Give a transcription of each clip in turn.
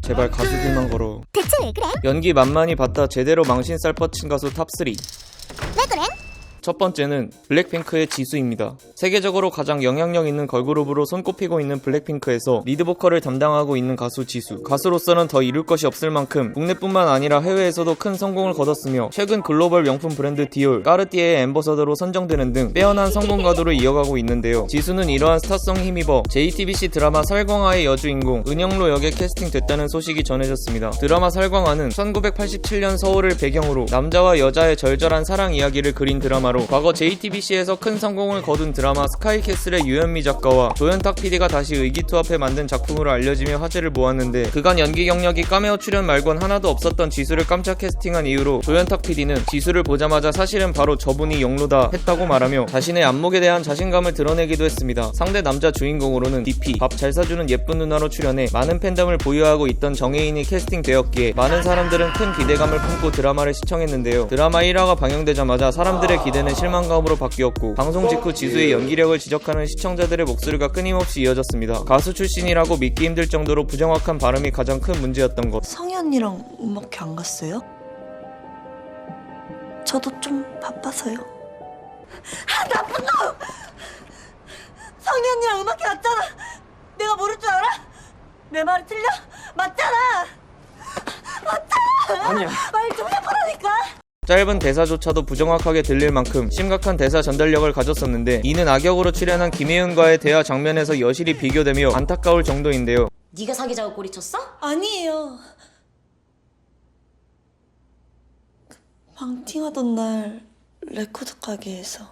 제발 가수들만 걸어. 대체 왜 그래? 연기 만만히 봤다 제대로 망신살 뻗친 가수 탑3. 왜 그래? 첫 번째는 블랙핑크의 지수입니다. 세계적으로 가장 영향력 있는 걸그룹으로 손꼽히고 있는 블랙핑크에서 리드 보컬을 담당하고 있는 가수 지수. 가수로서는 더 이룰 것이 없을 만큼 국내뿐만 아니라 해외에서도 큰 성공을 거뒀으며 최근 글로벌 명품 브랜드 디올, 까르띠에의 앰버서더로 선정되는 등 빼어난 성공 가도를 이어가고 있는데요. 지수는 이러한 스타성에 힘입어 JTBC 드라마 살광아의 여주인공 은영로 역에 캐스팅됐다는 소식이 전해졌습니다. 드라마 살광아는 1987년 서울을 배경으로 남자와 여자의 절절한 사랑 이야기를 그린 드라마로 과거 JTBC에서 큰 성공을 거둔 드라마 스카이캐슬의 유현미 작가와 조현탁 PD가 다시 의기투합해 만든 작품으로 알려지며 화제를 모았는데 그간 연기 경력이 카메오 출연 말곤 하나도 없었던 지수를 깜짝 캐스팅한 이유로 조현탁 PD는 지수를 보자마자 사실은 바로 저분이 영로다 했다고 말하며 자신의 안목에 대한 자신감을 드러내기도 했습니다. 상대 남자 주인공으로는 DP, 밥 잘 사주는 예쁜 누나로 출연해 많은 팬덤을 보유하고 있던 정혜인이 캐스팅되었기에 많은 사람들은 큰 기대감을 품고 드라마를 시청했는데요. 드라마 1화가 방영되자마자 사람들의 기대는 실망감으로 바뀌었고 방송 직후 지수의 연기력을 지적하는 시청자들의 목소리가 끊임없이 이어졌습니다. 가수 출신이라고 믿기 힘들 정도로 부정확한 발음이 가장 큰 문제였던 것. 성희 언니랑 음악회 안 갔어요? 저도 좀 바빠서요. 아, 나쁜 놈! 성희 언니랑 음악회 갔잖아. 내가 모를 줄 알아? 내 말이 틀려? 맞잖아. 맞잖아. 아니야. 말 좀 해보라니까. 짧은 대사조차도 부정확하게 들릴 만큼 심각한 대사 전달력을 가졌었는데 이는 악역으로 출연한 김혜은과의 대화 장면에서 여실히 비교되며 안타까울 정도인데요. 네가 사귀자고 꼬리쳤어? 아니에요. 방팅하던 날 레코드 가게에서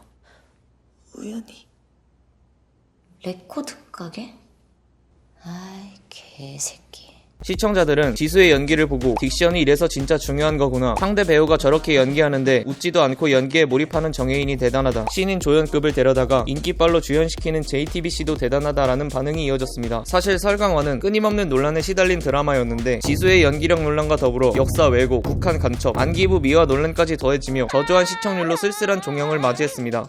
우연히. 레코드 가게? 아이 개새끼. 시청자들은 지수의 연기를 보고 딕션이 이래서 진짜 중요한 거구나, 상대 배우가 저렇게 연기하는데 웃지도 않고 연기에 몰입하는 정혜인이 대단하다, 신인 조연급을 데려다가 인기빨로 주연시키는 JTBC도 대단하다라는 반응이 이어졌습니다. 사실 설강화는 끊임없는 논란에 시달린 드라마였는데 지수의 연기력 논란과 더불어 역사 왜곡, 북한 간첩, 안기부 미화 논란까지 더해지며 저조한 시청률로 쓸쓸한 종영을 맞이했습니다.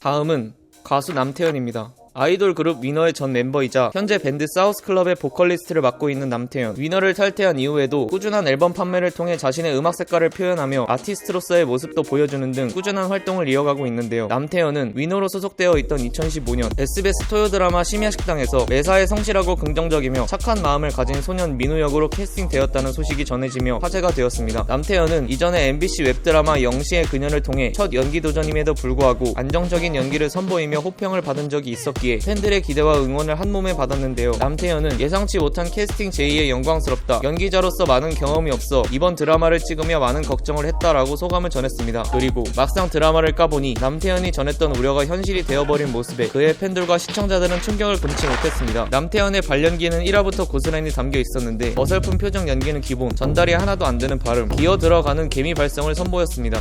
다음은 가수 남태현입니다. 아이돌 그룹 위너의 전 멤버이자 현재 밴드 사우스클럽의 보컬리스트를 맡고 있는 남태현. 위너를 탈퇴한 이후에도 꾸준한 앨범 판매를 통해 자신의 음악 색깔을 표현하며 아티스트로서의 모습도 보여주는 등 꾸준한 활동을 이어가고 있는데요. 남태현은 위너로 소속되어 있던 2015년 SBS 토요 드라마 심야식당에서 매사에 성실하고 긍정적이며 착한 마음을 가진 소년 민우 역으로 캐스팅되었다는 소식이 전해지며 화제가 되었습니다. 남태현은 이전에 MBC 웹드라마 영시의 그녀를 통해 첫 연기 도전임에도 불구하고 안정적인 연기를 선보이며 호평을 받은 적이 있었기에 팬들의 기대와 응원을 한몸에 받았는데요. 남태현은 예상치 못한 캐스팅 제의에 영광스럽다, 연기자로서 많은 경험이 없어 이번 드라마를 찍으며 많은 걱정을 했다라고 소감을 전했습니다. 그리고 막상 드라마를 까보니 남태현이 전했던 우려가 현실이 되어버린 모습에 그의 팬들과 시청자들은 충격을 금치 못했습니다. 남태현의 발연기는 1화부터 고스란히 담겨 있었는데 어설픈 표정 연기는 기본, 전달이 하나도 안 되는 발음, 기어 들어가는 개미 발성을 선보였습니다.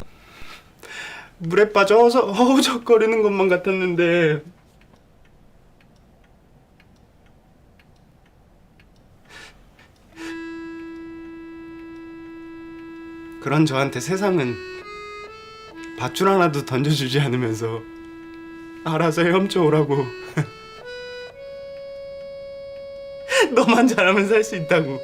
물에 빠져서 허우적거리는 것만 같았는데 그런 저한테 세상은 밧줄 하나도 던져주지 않으면서 알아서 헤엄쳐오라고 너만 잘하면 살 수 있다고.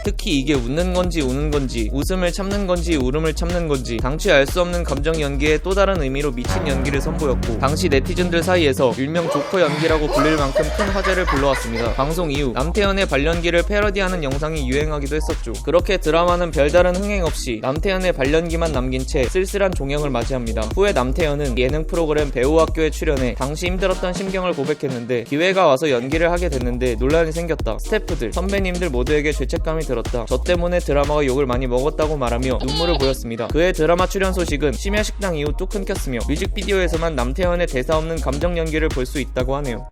특히 이게 웃는 건지 우는 건지, 웃음을 참는 건지 울음을 참는 건지 당시 알 수 없는 감정 연기에 또 다른 의미로 미친 연기를 선보였고 당시 네티즌들 사이에서 일명 조커 연기라고 불릴 만큼 큰 화제를 불러왔습니다. 방송 이후 남태현의 발연기를 패러디하는 영상이 유행하기도 했었죠. 그렇게 드라마는 별다른 흥행 없이 남태현의 발연기만 남긴 채 쓸쓸한 종영을 맞이합니다. 후에 남태현은 예능 프로그램 배우학교에 출연해 당시 힘들었던 심경을 고백했는데 기회가 와서 연기를 하게 됐는데 논란이 생겼다, 스태프들, 선배님들 모두에게 죄책감이 들었다, 저 때문에 드라마가 욕을 많이 먹었다고 말하며 눈물을 보였습니다. 그의 드라마 출연 소식은 심야식당 이후 또 끊겼으며 뮤직비디오에서만 남태현의 대사 없는 감정 연기를 볼 수 있다고 하네요.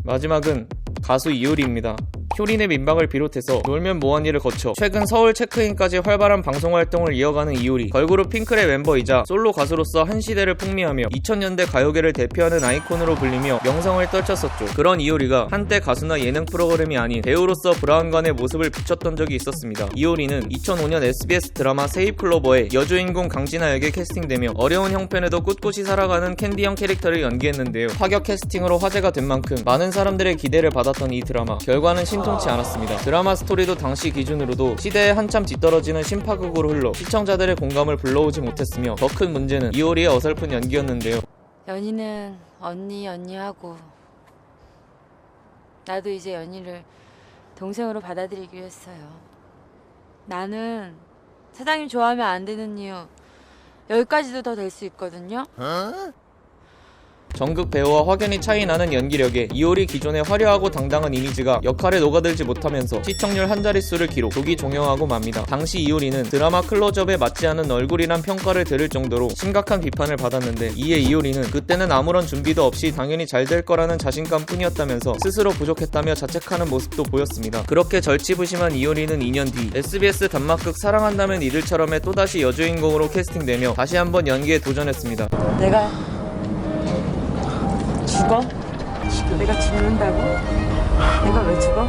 마지막은 가수 이효리입니다. 효린의 민박을 비롯해서 놀면 뭐하니를 거쳐 최근 서울 체크인까지 활발한 방송 활동을 이어가는 이효리. 걸그룹 핑클의 멤버이자 솔로 가수로서 한 시대를 풍미하며 2000년대 가요계를 대표하는 아이콘으로 불리며 명성을 떨쳤었죠. 그런 이효리가 한때 가수나 예능 프로그램이 아닌 배우로서 브라운관의 모습을 비췄던 적이 있었습니다. 이효리는 2005년 SBS 드라마 세이플로버의 여주인공 강진아 역에 캐스팅되며 어려운 형편에도 꿋꿋이 살아가는 캔디형 캐릭터를 연기했는데요. 파격 캐스팅으로 화제가 된 만큼 많은 사람들의 기대를 받았던 이 드라마, 결과는 신통한 통치 않았습니다. 드라마 스토리도 당시 기준으로도 시대에 한참 뒤떨어지는 신파극으로 흘러 시청자들의 공감을 불러오지 못했으며 더 큰 문제는 이효리의 어설픈 연기였는데요. 연희는 언니 하고 나도 이제 연희를 동생으로 받아들이기로 했어요. 나는 사장님 좋아하면 안 되는 이유 여기까지도 더 될 수 있거든요. 정극 배우와 확연히 차이 나는 연기력에 이효리 기존의 화려하고 당당한 이미지가 역할에 녹아들지 못하면서 시청률 한 자릿수를 기록, 조기 종영하고 맙니다. 당시 이효리는 드라마 클로즈업에 맞지 않은 얼굴이란 평가를 들을 정도로 심각한 비판을 받았는데, 이에 이효리는 그때는 아무런 준비도 없이 당연히 잘 될 거라는 자신감 뿐이었다면서 스스로 부족했다며 자책하는 모습도 보였습니다. 그렇게 절치부심한 이효리는 2년 뒤 SBS 단막극 사랑한다면 이들처럼의 또다시 여주인공으로 캐스팅되며 다시 한번 연기에 도전했습니다. 내가 죽어? 내가 죽는다고? 내가 왜 죽어?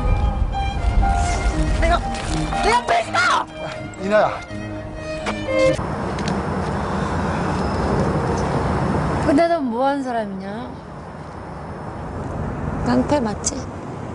내가 뺐어! 이나야, 근데 넌 뭐하는 사람이냐? 깡패 맞지?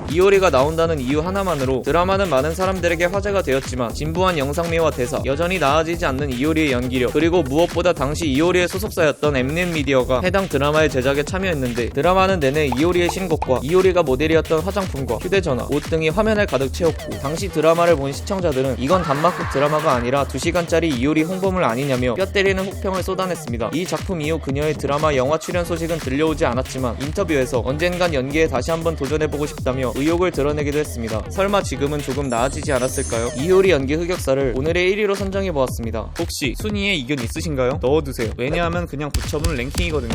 이효리가 나온다는 이유 하나만으로 드라마는 많은 사람들에게 화제가 되었지만 진부한 영상미와 대사, 여전히 나아지지 않는 이효리의 연기력, 그리고 무엇보다 당시 이효리의 소속사였던 엠넷 미디어가 해당 드라마의 제작에 참여했는데, 드라마는 내내 이효리의 신곡과 이효리가 모델이었던 화장품과 휴대전화, 옷 등이 화면을 가득 채웠고, 당시 드라마를 본 시청자들은 이건 단막극 드라마가 아니라 2시간짜리 이효리 홍보물 아니냐며 뼈 때리는 혹평을 쏟아냈습니다. 이 작품 이후 그녀의 드라마, 영화 출연 소식은 들려오지 않았지만 인터뷰에서 언젠간 연기에 다시 한번 도전해보고 싶다며 의욕을 드러내기도 했습니다. 설마 지금은 조금 나아지지 않았을까요? 이효리 연기 흑역사를 오늘의 1위로 선정해보았습니다. 혹시 순위에 이견 있으신가요? 넣어두세요. 왜냐하면 그냥 붙여본 랭킹이거든요.